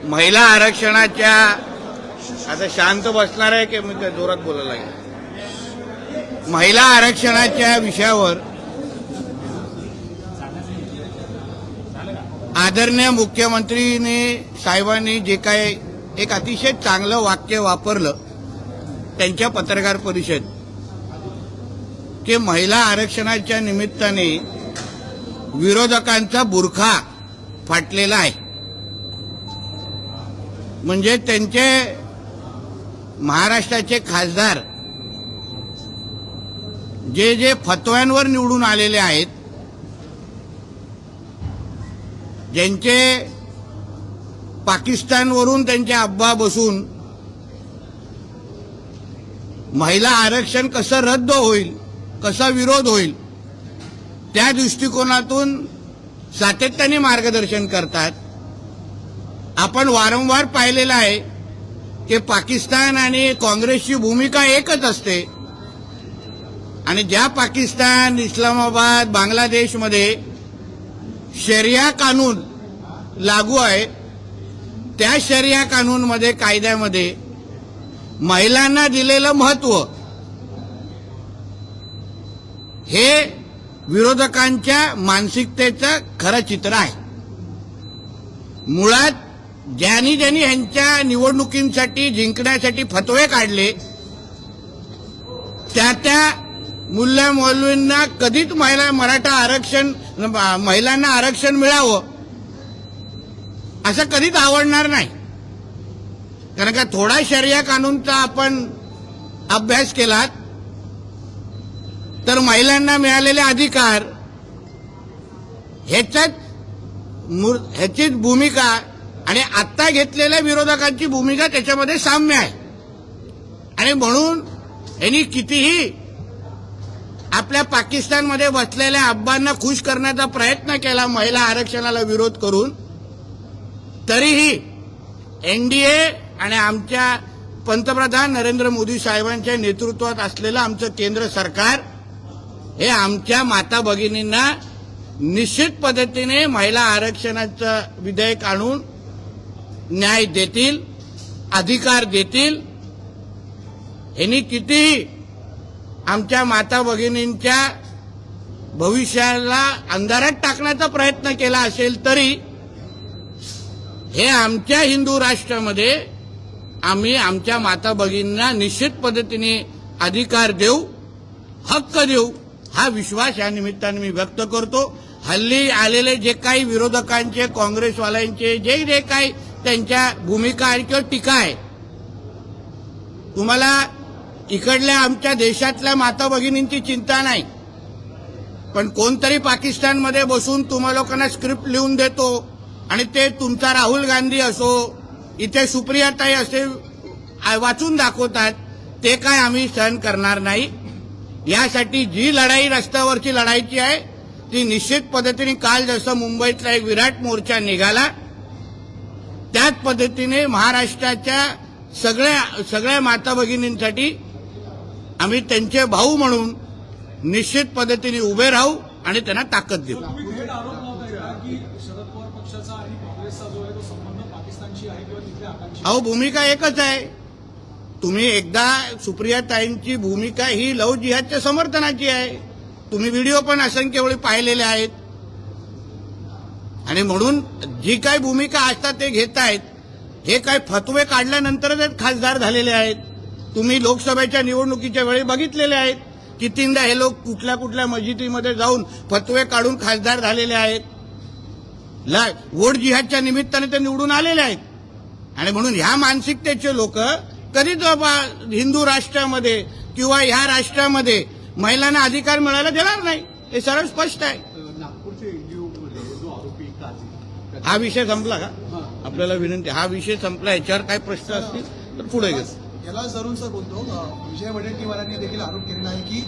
महिला आरक्षणाच्या आता शांत बसणार आहे की मी जोरात बोलायला लागेल। महिला आरक्षणाच्या विषयावर आदरणीय मुख्यमंत्रीने साहेबांनी जे काय एक अतिशय चांगलं वाक्य वापरलं त्यांच्या पत्रकार परिषद की महिला आरक्षणाच्या निमित्ताने विरोधकांचा बुरखा फाटलेला आहे। म्हणजे त्यांचे महाराष्ट्राचे खासदार जे जे फतव्यांवर निवडून आलेले आहेत, ज्यांचे पाकिस्तानवरून त्यांचे अब्बा बसून महिला आरक्षण कसं रद्द होईल, कसा विरोध होईल, त्या दृष्टिकोनातून सातत्याने मार्गदर्शन करतात। आपण वारंवार पाहिलेलं आहे की पाकिस्तान आणि काँग्रेसची भूमिका एकच असते आणि ज्या पाकिस्तान, इस्लामाबाद, बांगलादेशमध्ये शरिया कानून लागू आहे त्या शरिया कानूनमध्ये, कायद्यामध्ये महिलांना दिलेलं महत्त्व हे विरोधकांच्या मानसिकतेचं खरं चित्र आहे। मुळात ज्यांनी यांच्या निवडणुकींसाठी जिंकण्यासाठी फतवे काढले त्या मुल्ला मौलवींना कधीच महिलांना आरक्षण मिळावं असं कधीच आवडणार नाही। कारण का थोडा शरिया कानूनचा आपण अभ्यास केला तर महिलांना मिळालेले अधिकार ह्याचीच भूमिका आणि आत्ता घेतलेल्या विरोधकांची भूमिका त्याच्यामध्ये साम्य आहे। आणि म्हणून यांनी कितीही आपल्या पाकिस्तानमध्ये बसलेल्या अब्बांना खुश करण्याचा प्रयत्न केला महिला आरक्षणाला विरोध करून, तरीही एनडीए आणि आमच्या पंतप्रधान नरेंद्र मोदी साहेबांच्या नेतृत्वात असलेलं आमचं केंद्र सरकार हे आमच्या माता भगिनींना निश्चित पद्धतीने महिला आरक्षणाचं विधेयक आणून न्याय देतील, अधिकार देतील। यांनी कितीही आमच्या माता भगिनींच्या भविष्याला अंधारात टाकण्याचा प्रयत्न केला असेल तरी हे आमच्या हिंदू राष्ट्रामध्ये आम्ही आमच्या माता भगिनींना निश्चित पद्धतीने अधिकार देऊ, हक्क देऊ, हा विश्वास या निमित्ताने मी व्यक्त करतो। हल्ली आलेले जे काही विरोधकांचे, काँग्रेसवाल्यांचे जे काही त्यांच्या भूमिका आहे किंवा टीका आहे, तुम्हाला इकडल्या आमच्या देशातल्या माता भगिनींची चिंता नाही, पण कोणतरी पाकिस्तानमध्ये बसून तुम्हा लोकांना स्क्रिप्ट लिहून देतो आणि ते तुमचा राहुल गांधी असो, इथे सुप्रियाताई असे वाचून दाखवतात, ते काय आम्ही सहन करणार नाही। यासाठी जी लढाई रस्त्यावरची लढायची आहे ती निश्चित पद्धतीने काल जसं मुंबईतला एक विराट मोर्चा निघाला त्याच पद्धतीने महाराष्ट्राच्या सगळ्या माता भगिनींसाठी आम्ही त्यांचे भाऊ म्हणून निश्चित पद्धतीने उभे राहू आणि त्यांना ताकद देऊ। अहो, भूमिका एकच आहे। तुम्ही एकदा सुप्रियाताईंची भूमिका ही लव्ह जिहादच्या समर्थनाची आहे। तुम्ही व्हिडिओ पण असंख्य वेळी पाहिलेले आहेत आणि म्हणून जी काही भूमिका असतात ते घेत आहेत, हे काही फतवे काढल्यानंतरच खासदार झालेले आहेत। तुम्ही लोकसभेच्या निवडणुकीच्या वेळी बघितलेले आहेत कितींदा हे लोक कुठल्या मस्जिदीमध्ये जाऊन फतवे काढून खासदार झालेले आहेत। वोट जिहादच्या निमित्ताने ते निवडून आलेले आहेत आणि म्हणून ह्या मानसिकतेचे लोक कधीच हिंदू राष्ट्रामध्ये किंवा ह्या राष्ट्रामध्ये महिलांना अधिकार मिळायला देणार नाही, हे सरळ स्पष्ट आहे। हा विषय संपला का? आपल्याला विनंती, हा विषय संपला, याच्यावर काय प्रश्न असतील तर पुढे घेऊ। याला जरूर सर बोलतो, विजय वडेट्टीवारांनी देखील आरोप केलेला आहे की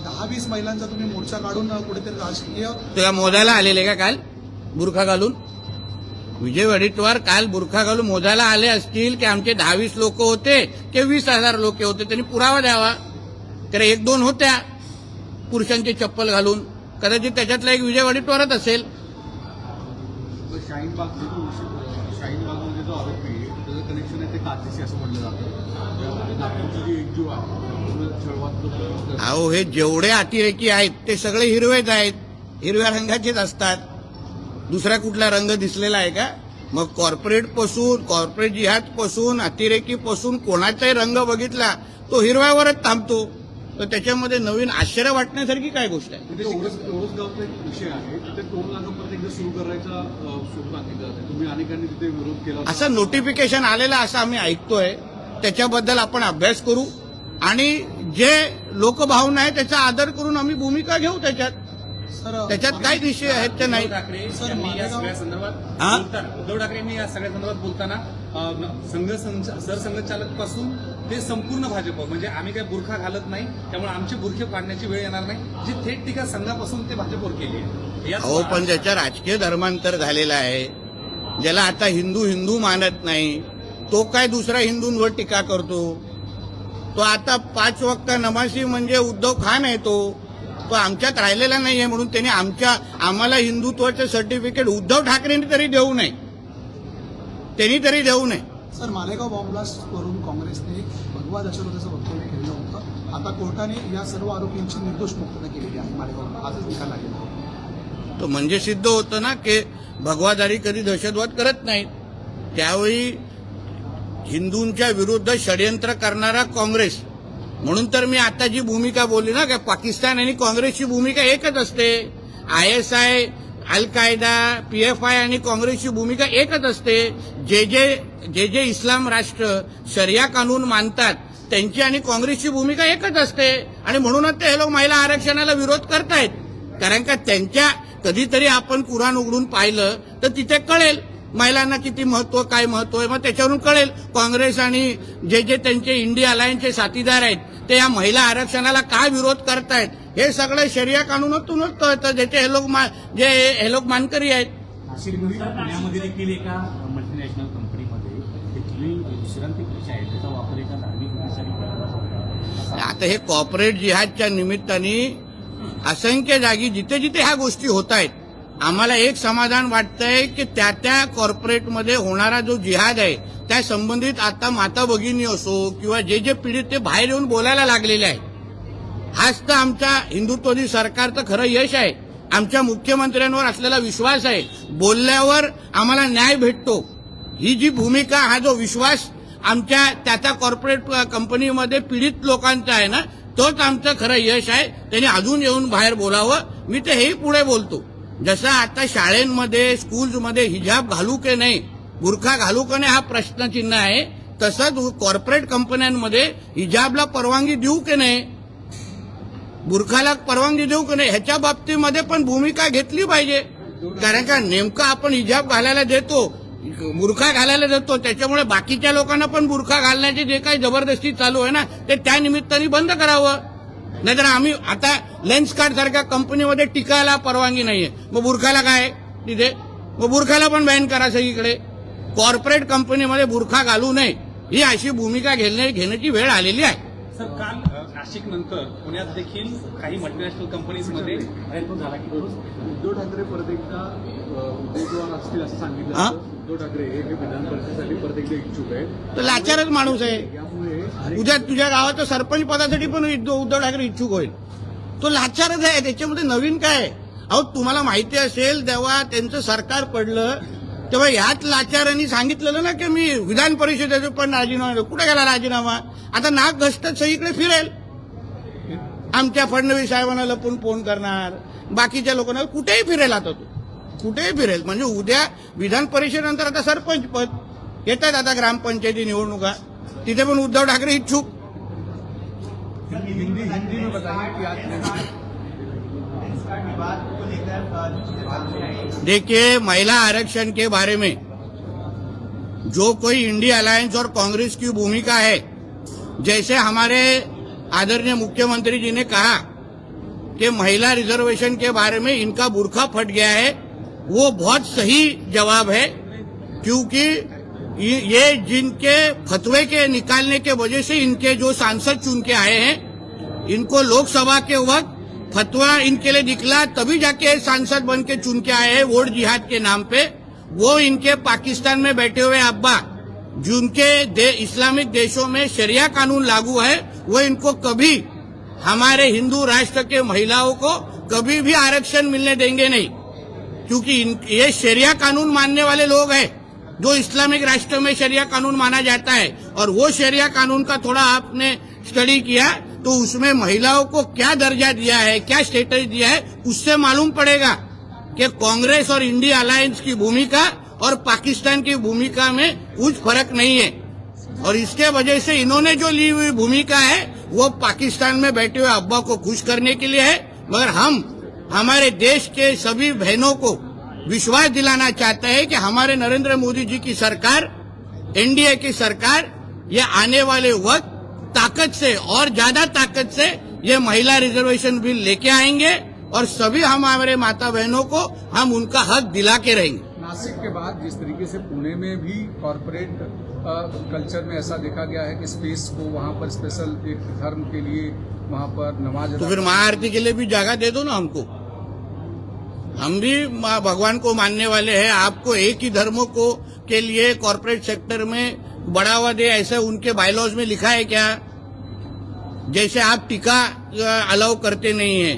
10-20 महिलांचा तुम्ही मोर्चा काढून कुठेतरी राजकीय तुला मोजायला आलेले का काल बुरखा घालून? विजय वडेट्टीवार काल बुरखा घालून मोजायला आले असतील की आमचे 10-20 लोक होते की 20,000 लोक होते, त्यांनी पुरावा द्यावा। कारण 1-2 होत्या पुरुषांची चप्पल कदाचित त्याच्यातला एक विजय वडेट्टीवारच असेल। शाहीन बागमध्ये जो आरोपी आहे त्याचं कनेक्शन आहे ते काचेशी असं म्हटलं जातं. नागपूरची जी एकजूट आहे पूर्ण छळवात अहो हे जेवढे अतिरेकी आहेत ते सगळे हिरवेच आहेत, हिरव्या रंगाचेच असतात. दुसरा कुठला रंग दिसलेला आहे का? मग कॉर्पोरेट जिहाद पासून अतिरेकी पासून कोणाचाही रंग बघितला तो हिरव्यावरच थांबतो. तर त्याच्यामध्ये नवीन आश्चर्य वाटण्यासारखी काय गोष्ट आहे? तिथे ओरसगावचा एक विषय आहे, तिथे टोल नाका परत एकदा सुरू करायचा सुरू सांगितलं जाते. तुम्ही अनेकांनी तिथे विरोध केला. असं नोटिफिकेशन आलेलं असं आम्ही ऐकतोय. त्याच्याबद्दल आपण अभ्यास करू आणि जे लोकभावना आहे त्याचा आदर करून आम्ही भूमिका घेऊ. त्याच्यात काय विषय आहेत ते नाही. उद्धव ठाकरे यांनी या सगळ्या संदर्भात हा? बोलताना उद्धव ठाकरे यांनी या सगळ्या संदर्भात बोलताना सरसंघचालक पासून ते संपूर्ण भाजप म्हणजे आम्ही काही बुरखा घालत नाही त्यामुळे आमचे बुरखे पाडण्याची वेळ येणार नाही, जी थेट टीका संघापासून ते भाजपवर केली आहे. अहो पण ज्याच्या राजकीय धर्मांतर झालेला आहे, ज्याला आता हिंदू मानत नाही, तो काय दुसऱ्या हिंदूंवर टीका करतो? तो आता 5 वक्त नमाजी म्हणजे उद्धव खान आहे. तो आमच्यात राहिलेला नाहीये म्हणून त्याने आम्हाला हिंदुत्वाचं सर्टिफिकेट उद्धव ठाकरेंनी तरी देऊ नये. सर, मालेगाव बॉम्ब ब्लास्ट वरून काँग्रेसने भगवा दहशतवादाचं वक्तव्य केलेलं होतं. आता कोर्टाने या सर्व आरोपींची निर्दोष मुक्तता केलेली आहे. मालेगाव आजच निकाल लागेल. तो म्हणजे सिद्ध होतं ना की भगवादारी कधी दहशतवाद करत नाहीत. त्यावेळी हिंदूंच्या विरुद्ध षडयंत्र करणारा काँग्रेस म्हणून तर मी आता जी भूमिका बोलली ना की पाकिस्तान आणि काँग्रेसची भूमिका एकच असते. ISI, अल कायदा, PFI आणि काँग्रेसची भूमिका एकच असते. जे इस्लाम राष्ट्र शरिया कानून मानतात त्यांची आणि काँग्रेसची भूमिका एकच असते. आणि म्हणूनच ते हे लोक महिला आरक्षणाला विरोध करतायत. कारण का त्यांच्या कधीतरी आपण कुराण उघडून पाहिलं तर तिथे कळेल महिलांना किती महत्व, काय महत्व आहे. मग त्याच्यावरून कळेल काँग्रेस आणि जे त्यांचे इंडिया अलायन्सचे साथीदार आहेत ते या महिला आरक्षणाला का विरोध करतायत. हे सगळं शरिया कानूनातूनच कळतं, ज्याचे हे लोक मानकरी आहेत. पुण्यामध्ये देखील एका मल्टीनॅशनल कंपनीमध्ये तिथली विश्रांती कक्ष आहे त्याचा वापर एका धार्मिक उद्देशाने केला जातो. आता हे कॉर्पोरेट जिहादच्या निमित्ताने असंख्य जागी जिथे जिथे ह्या गोष्टी होत आहेत, आम्हाला एक समाधान वाटतंय की त्या कॉर्पोरेटमध्ये होणारा जो जिहाद आहे त्या संबंधित आता माता भगिनी असो किंवा जे पीडित ते बाहेर येऊन बोलायला लागलेले आहे. हाच तर आमच्या हिंदुत्ववादी सरकारचं खरं यश आहे. आमच्या मुख्यमंत्र्यांवर असलेला विश्वास आहे. बोलल्यावर आम्हाला न्याय भेटतो. ही जी भूमिका, हा जो विश्वास आमच्या त्या कॉर्पोरेट कंपनीमध्ये पीडित लोकांचा आहे ना, तोच आमचं खरं यश आहे. त्यांनी अजून येऊन बाहेर बोलावं. मी तर हेही पुढे बोलतो, जसं आता शाळेमध्ये स्कूल्समध्ये हिजाब घालू की नाही, बुरखा घालू की नाही हा प्रश्नचिन्ह आहे, तसंच कॉर्पोरेट कंपन्यांमध्ये हिजाबला परवानगी देऊ की नाही, बुरखाला परवानगी देऊ की नाही, ह्याच्या बाबतीमध्ये पण भूमिका घेतली पाहिजे. कारण का नेमकं आपण हिजाब घालायला देतो, बुरखा घालायला देतो, त्याच्यामुळे बाकीच्या लोकांना पण बुरखा घालण्याची जे काही जबरदस्ती चालू आहे ना ते त्या निमित्ताने बंद करावं. नाहीतर आम्ही आता लेन्स कार्ड सारख्या कंपनीमध्ये टिकायला परवानगी नाहीये, मग बुरखाला काय तिथे, मग बुरखाला पण बॅन करा सगळीकडे. कॉर्पोरेट कंपनीमध्ये बुरखा घालू नये ही अशी भूमिका घेण्याची वेळ आलेली आहे. सर, काल नाशिक नंतर पुण्यात देखील काही मल्टीनॅशनल कंपनीजमध्ये उद्धव ठाकरे परत एकदा उद्योगवान असतील असं सांगितलं हा? जातं. उद्धव ठाकरे हे विधान परिषदेसाठी परत एकदा इच्छुक आहेत. तर लाचारच माणूस आहे. यामुळे उद्या तुझ्या गावाच्या सरपंच पदासाठी पण उद्धव ठाकरे इच्छुक होईल. तो लाचारच आहे. त्याच्यामध्ये नवीन काय आहे? अहो तुम्हाला माहिती असेल तेव्हा त्यांचं सरकार पडलं तेव्हा ह्याच लाचारांनी सांगितलेलं ना की मी विधान परिषदेचं पण राजीनामा देऊ. कुठे गेला राजीनामा? आता नाक घसटत सगळीकडे फिरेल. आमच्या फडणवीस साहेबांना लपून फोन करणार, बाकीच्या लोकांना कुठेही फिरेल. आता तो कुठेही फिरेल. म्हणजे उद्या विधान परिषदेनंतर आता सरपंच पद येतात, आता ग्रामपंचायती निवडणुका, तिथे पण उद्धव ठाकरे इच्छुक. हिंदी में बताइए कि आज देखिए, महिला आरक्षण के बारे में जो कोई इंडिया अलायंस और कांग्रेस की भूमिका है, जैसे हमारे आदरणीय मुख्यमंत्री जी ने कहा कि महिला रिजर्वेशन के बारे में इनका बुरखा फट गया है, वो बहुत सही जवाब है. क्योंकि ये जिनके फतवे के निकालने के वजह से इनके जो सांसद चुन के आए हैं, इनको लोकसभा के वक्त फतवा इनके लिए निकला तभी जाके सांसद बन के चुन के आए हैं वोट जिहाद के नाम पे. वो इनके पाकिस्तान में बैठे हुए अब्बा जिनके इस्लामिक देशों में शरिया कानून लागू है, वो इनको कभी हमारे हिंदू राष्ट्र के महिलाओं को कभी भी आरक्षण मिलने देंगे नहीं, क्योंकि ये शरिया कानून मानने वाले लोग हैं। जो इस्लामिक राष्ट्र में शरिया कानून माना जाता है और वो शरिया कानून का थोड़ा आपने स्टडी किया तो उसमें महिलाओं को क्या दर्जा दिया है, क्या स्टेटस दिया है, उससे मालूम पड़ेगा कि कांग्रेस और इंडिया अलायंस की भूमिका और पाकिस्तान की भूमिका में कुछ फर्क नहीं है। और इसके वजह से इन्होंने जो ली हुई भूमिका है वो पाकिस्तान में बैठे हुए अब्बा को खुश करने के लिए है, मगर हम हमारे देश के सभी बहनों को विश्वास दिलाना चाहते हैं कि हमारे नरेंद्र मोदी जी की सरकार, एनडीए की सरकार, ये आने वाले वक्त ताकत से और ज्यादा ताकत से ये महिला रिजर्वेशन बिल लेके आएंगे और सभी हमारे माता बहनों को हम उनका हक दिला के रहेंगे। नासिक के बाद जिस तरीके से पुणे में भी कॉरपोरेट कल्चर में ऐसा देखा गया है कि स्पेस को वहां पर स्पेशल एक धर्म के लिए वहां पर नमाज तो फिर महाआरती के लिए भी जगह दे दो ना हमको। हम भी भगवान को मानने वाले हैं। आपको एक ही धर्मों को के लिए कॉरपोरेट सेक्टर में बढ़ावा दे ऐसा उनके बायलॉज में लिखा है क्या? जैसे आप टीका अलाउ करते नहीं है,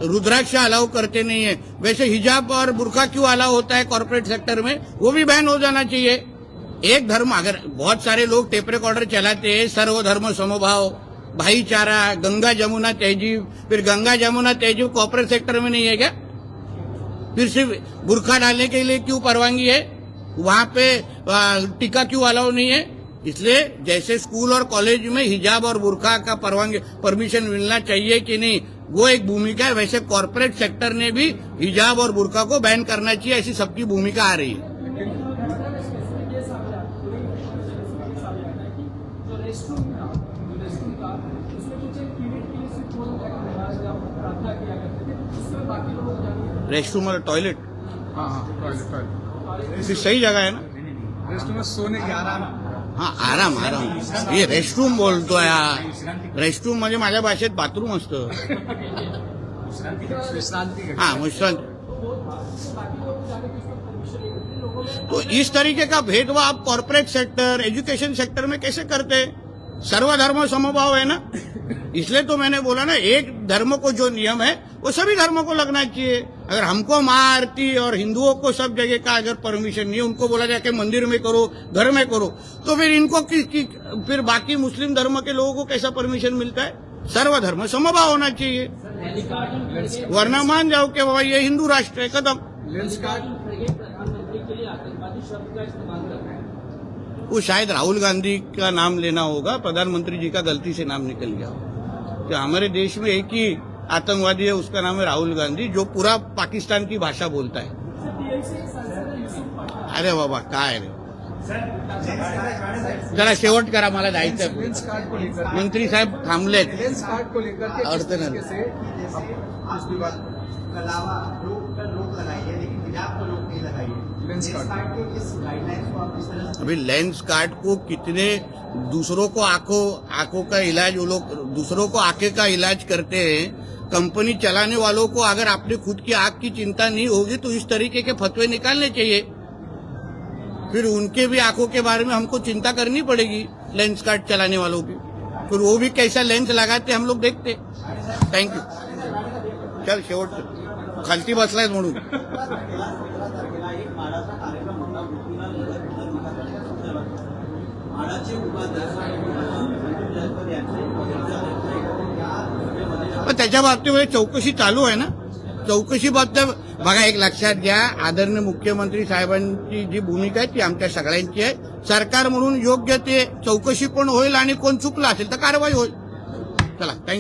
रुद्राक्ष अलाउ करते नहीं है, वैसे हिजाब और बुर्का क्यों अलाउ होता है कॉर्पोरेट सेक्टर में? वो भी बैन हो जाना चाहिए। एक धर्म, अगर बहुत सारे लोग टेप रिकॉर्डर चलाते हैं, सर्वधर्म समभाव, भाईचारा, गंगा जमुना तहजीब, फिर गंगा जमुना तहजीब कॉर्पोरेट सेक्टर में नहीं है क्या? फिर सिर्फ बुर्का डालने के लिए क्यों परवानगी है? वहां पे टीका क्यों अलाउ नहीं है? इसलिए जैसे स्कूल और कॉलेज में हिजाब और बुर्का का परमिशन मिलना चाहिए कि नहीं, वो एक भूमिका है, वैसे कॉर्पोरेट सेक्टर ने भी हिजाब और बुर्का को बैन करना चाहिए, ऐसी सबकी भूमिका आ रही है। रेस्टरूम और टॉयलेट हाँ टॉयलेट इसी सही जगह है ना? रेस्टरूम में सोने की आराम हाँ, आराम आराम, ये रेस्टरूम बोलतो यार। रेस्टरूम म्हणजे माझ्या भाषेत बाथरूम असतं। विश्रांति हाँ, विश्रांति। तो इस तरीके का भेदभाव आप कॉर्पोरेट सेक्टर, एजुकेशन सेक्टर में कैसे करते हैं? सर्वधर्म समभाव है ना, इसलिए तो मैंने बोला ना, एक धर्म को जो नियम है वो सभी धर्मों को लगना चाहिए। अगर हमको माँ आरती और हिंदुओं को सब जगह का अगर परमिशन नहीं है, उनको बोला जाए कि मंदिर में करो, घर में करो, तो फिर इनको फिर बाकी मुस्लिम धर्म के लोगों को कैसा परमिशन मिलता है? सर्वधर्म समभाव होना चाहिए, वरना मान जाओ कि बाबा ये हिंदू राष्ट्र है, खत्म। लेंस कार्ड वो शायद राहुल गांधी का नाम लेना होगा, प्रधानमंत्री जी का गलती से नाम निकल गया। तो हमारे देश में एक ही आतंकवादी है, उसका नाम है राहुल गांधी, जो पूरा पाकिस्तान की भाषा बोलता है। अरे बाबा काय रे, जरा शेवट करा, मला जायचं। लेंस कार्ड को लेकर मंत्री साहेब थांबलेत। लेंस कार्ड को लेकर के और किस तो तरीके से इस विवाद अलावा रोक लगाई है, लेकिन हिजाब को रोक नहीं लगाई है। लेंस कार्ड के इस गाइडलाइंस को आप किस तरह से अभी लेंस कार्ड को कितने दूसरों को आंखों का इलाज, वो लोग दूसरों को आंखें का इलाज करते हैं। कंपनी चलाने वालों को अगर अपने खुद की आंख की चिंता नहीं होगी तो इस तरीके के फतवे निकालने चाहिए। फिर उनके भी आंखों के बारे में हमको चिंता करनी पड़ेगी, लेंस कार्ड चलाने वालों की। फिर वो भी कैसा लेंस लगाते हम लोग देखते। Thank you. चल शेवट खालती बसलाय म्हणून पण त्याच्या बाबतीमध्ये चौकशी चालू आहे ना। चौकशी बाबतीत बघा, एक लक्षात घ्या, आदरणीय मुख्यमंत्री साहेबांची जी भूमिका आहे ती आमच्या सगळ्यांची आहे। सरकार म्हणून योग्य ते चौकशी पण होईल आणि कोण चुकला असेल तर कारवाई होईल। चला, थँक्यू।